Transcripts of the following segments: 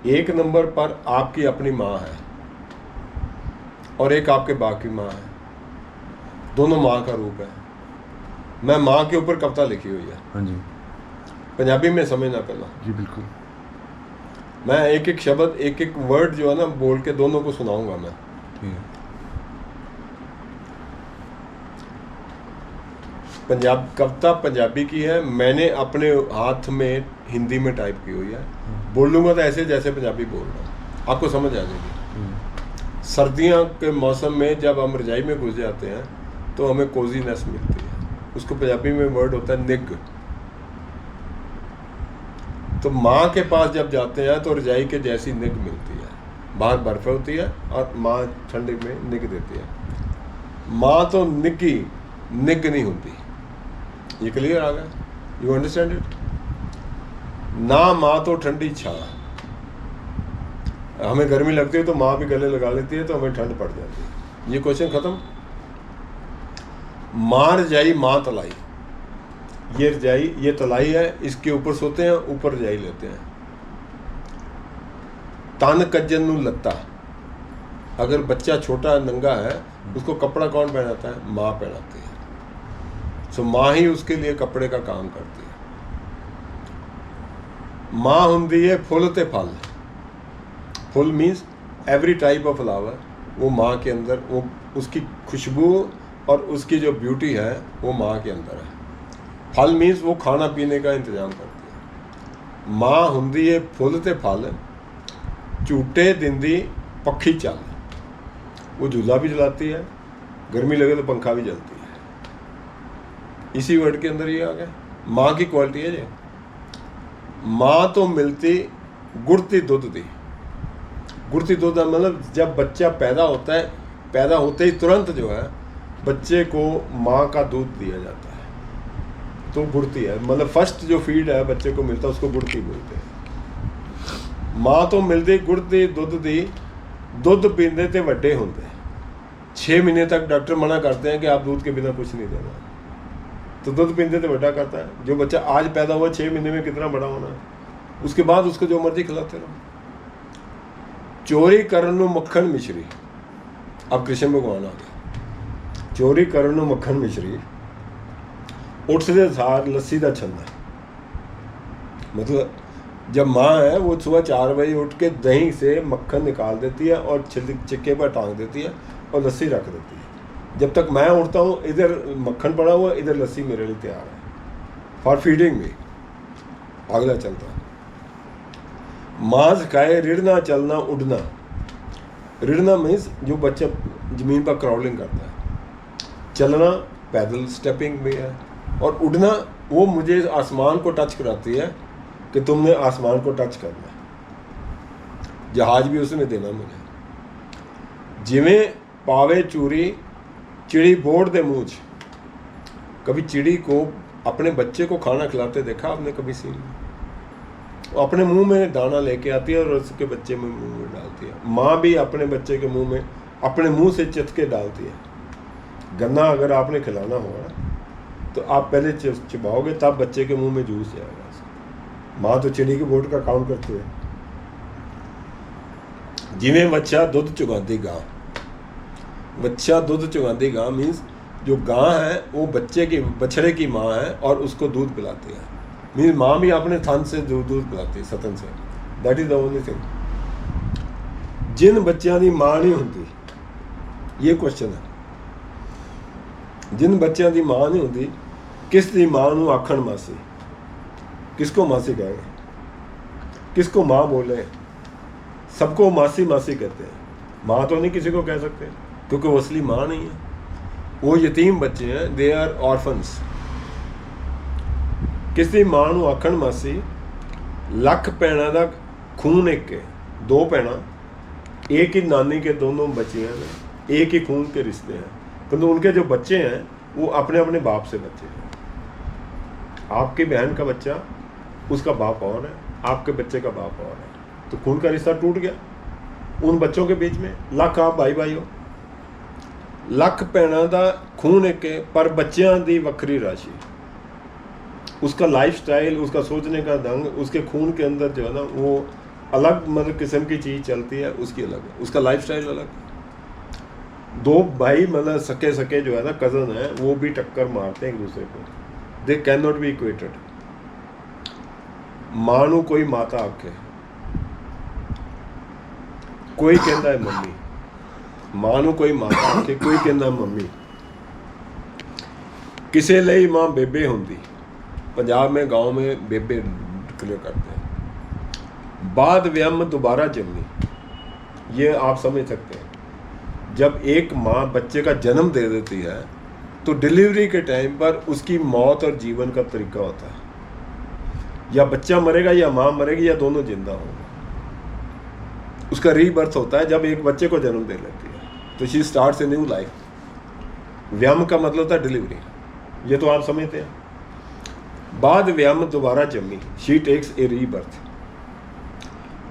एक नंबर पर आपकी अपनी माँ है और एक आपके बाप की माँ है, दोनों माँ का रूप है। मैं माँ के ऊपर कविता लिखी हुई है। हाँ जी पंजाबी में समझना पहला। जी बिल्कुल। मैं एक एक शब्द एक एक वर्ड जो है ना बोल के दोनों को सुनाऊंगा मैं। ठीक है। कविता पंजाबी की है, मैंने अपने हाथ में हिंदी में टाइप की हुई है। बोलूँगा तो ऐसे जैसे पंजाबी बोल रहा हूँ, आपको समझ आ जाएगी। सर्दियों के मौसम में जब हम रजाई में घुस जाते हैं तो हमें कोजीनेस मिलती है। उसको पंजाबी में वर्ड होता है निग। तो माँ के पास जब जाते हैं तो रजाई के जैसी निग मिलती है। बाहर बर्फ होती है और माँ ठंडे में निग देती है। माँ तो निगी, निग नहीं होती। ये क्लियर आ गया? You understand it? ना माँ तो ठंडी छा। हमें गर्मी लगती है तो माँ भी गले लगा लेती है तो हमें ठंड पड़ जाती है। ये क्वेश्चन खत्म। माँ रजाई माँ तलाई। ये रजाई, ये तलाई है, इसके ऊपर सोते हैं, ऊपर रजाई लेते हैं। तन कज्जन नू लत्ता। अगर बच्चा छोटा नंगा है उसको कपड़ा कौन पहनाता है? माँ पहनाती है। सो माँ ही उसके लिए कपड़े का काम करती है। माँ हुंदी है फुल ते फल। Full means every type of flower, वो माँ के अंदर, वो उसकी खुशबू और उसकी जो ब्यूटी है वो माँ के अंदर है। फल मीन्स वो खाना पीने का इंतजाम करती है। माँ हुंदी है फुल ते फल, झूठे दिंदी पक्षी चल। वो झूला भी जलाती है, गर्मी लगे तो पंखा भी जलती है। इसी वर्ड के अंदर ये आ गया। माँ की क्वालिटी है ये। माँ तो मिलती गुड़ती दूध दी। गुड़ती दूध मतलब जब बच्चा पैदा होता है, पैदा होते ही तुरंत जो है बच्चे को माँ का दूध दिया जाता है, तो गुड़ती है। मतलब फर्स्ट जो फीड है बच्चे को मिलता है उसको गुड़ती बोलते हैं। माँ तो मिलती गुड़ती दूध दी, दूध पींदे ते वड्डे होंदे। 6 महीने तक डॉक्टर मना करते हैं कि आप दूध के बिना कुछ नहीं देना, तो दूध पींदे तो बड़ा करता है। जो बच्चा आज पैदा हुआ 6 महीने में कितना बड़ा होना है, उसके बाद उसको जो मर्जी खिलाते रहो। चोरी करन नू मक्खन मिश्री। अब कृष्ण भगवान आ गया। चोरी करन नू मक्खन मिश्री, उठते सार लस्सी का छंदा। मतलब जब माँ है वो सुबह 4 बजे उठ के दही से मक्खन निकाल देती है और चिक्के पर टांग देती है और लस्सी रख देती है। जब तक मैं उठता हूँ इधर मक्खन पड़ा हुआ, इधर लस्सी मेरे लिए तैयार है फॉर फीडिंग मी। अगला चलता है। माँ सिखाए रिड़ना चलना उड़ना। रिड़ना मीन्स जो बच्चा ज़मीन पर क्रॉलिंग करता है। चलना पैदल स्टेपिंग में है, और उड़ना वो मुझे आसमान को टच कराती है कि तुमने आसमान को टच करना है। जहाज भी उसने देना मुझे। जिमें पावे चूरी चिड़ी बोर्ड दे मुँह। कभी चिड़ी को अपने बच्चे को खाना खिलाते देखा आपने? कभी सीन? वो अपने मुंह में दाना लेके आती है और उसके बच्चे में मुंह में डालती है। माँ भी अपने बच्चे के मुंह में अपने मुंह से चटके डालती है। गन्ना अगर आपने खिलाना होगा तो आप पहले चिबाओगे तब बच्चे के मुंह में जूस जाएगा। माँ तो चिड़ी के बोर्ड का काम करती है। जिमें बच्चा दूध चुगाती गां। बच्चा दूध चुगाती गां मीन्स जो गां है वो बच्चे की बछड़े की माँ है और उसको दूध पिलाती है। मीन्स माँ भी अपने थन से दूध पिलाती है, सतन से। That is the only thing. जिन बच्चों की माँ नहीं होती, ये क्वेश्चन है। जिन बच्चों की माँ नहीं होती, किस दी माँ नू आखण मासी। किसको मासी कहेंगे? किसको माँ बोले? सबको मासी मासी कहते हैं। माँ तो नहीं किसी को कह सकते क्योंकि वो असली माँ नहीं है। वो यतीम बच्चे हैं, दे आर ऑर्फन्स। किसी माँ नू आखण मासी। लख भैणा दा खून एक है। 2 भैणा एक ही नानी के दोनों बच्चियां हैं, एक ही खून के रिश्ते हैं, किंतु उनके जो बच्चे हैं वो अपने अपने बाप से बच्चे हैं। आपकी बहन का बच्चा उसका बाप और है, आपके बच्चे का बाप और है, तो खून का रिश्ता टूट गया उन बच्चों के बीच में। लख आप भाई भाई हो। लख भैणा दा खून एक है पर बच्चों की वक्री राशि। उसका लाइफ स्टाइल, उसका सोचने का ढंग, उसके खून के अंदर जो है ना वो अलग मतलब किस्म की चीज़ चलती है, उसकी अलग है, उसका लाइफस्टाइल अलग है। दो भाई मतलब सके सके जो है ना, कज़न है, वो भी टक्कर मारते हैं एक दूसरे को, they can not be equated. मां नू कोई माता आखे, कोई कहता है मम्मी, मां नू कोई माता आखे, कोई कहता मम्मी। किसी लिए मां बेबे होंगी, पंजाब में गांव में बेबे डिक्लेयर करते हैं। बाद व्यम दोबारा जन्मी, ये आप समझ सकते हैं। जब एक माँ बच्चे का जन्म दे देती है तो डिलीवरी के टाइम पर उसकी मौत और जीवन का तरीका होता है, या बच्चा मरेगा या माँ मरेगी या दोनों जिंदा होंगे। उसका रीबर्थ होता है जब एक बच्चे को जन्म दे लेती है, तो she starts a new life. व्यम का मतलब होता है डिलीवरी, ये तो आप समझते हैं। बाद व्यम दोबारा जन्मी, शी टेक्स ए रीबर्थ।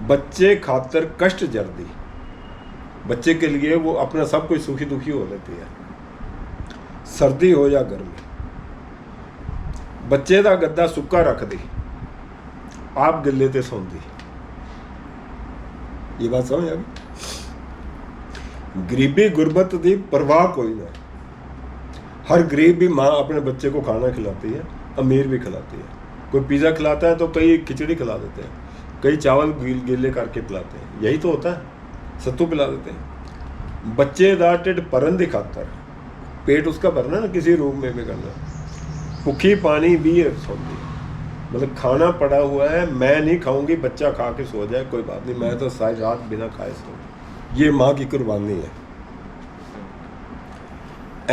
बच्चे खातर कष्ट जर्दी, बच्चे के लिए वो अपना सब कुछ सुखी दुखी हो लेती है, सर्दी हो या गर्मी। बच्चे का गद्दा सुक्का रख दी, आप गिले ते सौंदी। ये बात समझ आ गई। गरीबी गुरबत दी परवाह कोई ना, हर गरीब भी माँ अपने बच्चे को खाना खिलाती है, अमीर भी खिलाती है। कोई पिज़्ज़ा खिलाता है तो कई खिचड़ी खिला देते हैं, कई चावल गीले करके पिलाते हैं, यही तो होता है, सत्तू पिला देते हैं। बच्चे दा ढिड भरन दी खातर, पेट उसका भरना ना किसी रूप में भी करना, भुखी पानी भी सौंदी। मतलब खाना पड़ा हुआ है, मैं नहीं खाऊंगी, बच्चा खा के सो जाए कोई बात नहीं, मैं तो सारी रात बिना खाए सो। ये माँ की कुर्बानी है।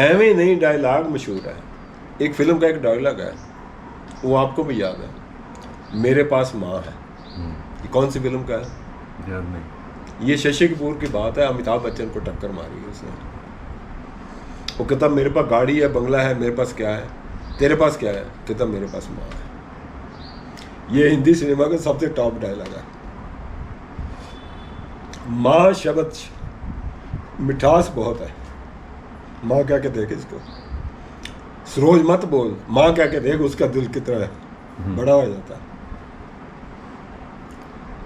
एवं नहीं डायलॉग मशहूर है, एक फिल्म का एक डायलॉग है, वो आपको भी याद है, मेरे पास माँ है। ये कौन सी फिल्म का है? याद नहीं। ये शशि कपूर की बात है, अमिताभ बच्चन को टक्कर मारी है उसने। वो कहता मेरे पास गाड़ी है, बंगला है, मेरे पास क्या है, तेरे पास क्या है? कहता मेरे पास माँ है। ये हिंदी सिनेमा का सबसे टॉप डायलॉग है। माँ शब्द मिठास बहुत है। माँ क्या के देख इसको, सरोज मत बोल, माँ क्या के देख उसका दिल कितना है, बड़ा हो जाता है।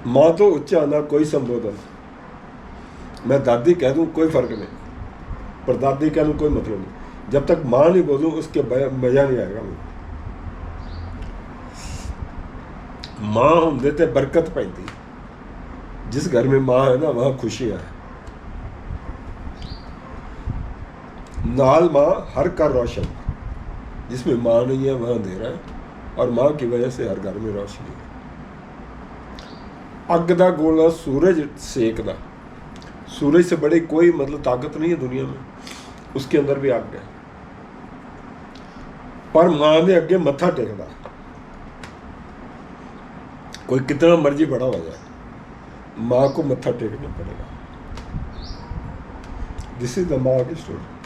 माँ तो उच्चा ना कोई संबोधन, मैं दादी कह दूं कोई फर्क नहीं, पर दादी कह दूं कोई मतलब नहीं, जब तक माँ नहीं बोलूं उसके मजा नहीं आएगा। माँ होंदे ते बरकत पैंदी, जिस घर में माँ है ना वहाँ खुशियाँ है। नाल माँ हर कर रोशन, जिसमें माँ नहीं है वहाँ अंधेरा है, और माँ की वजह से हर घर में रोशनी है। अग दा गोला सूरज सेकदा, सूरज से बड़ी कोई मतलब ताकत नहीं है दुनिया में, उसके अंदर भी अग है। पर माँ ने अगे मत्था टेकदा, कोई कितना मर्जी बड़ा हो जाए, माँ को मत्था टेकना पड़ेगा। दिस इज द माँ की स्टोरी।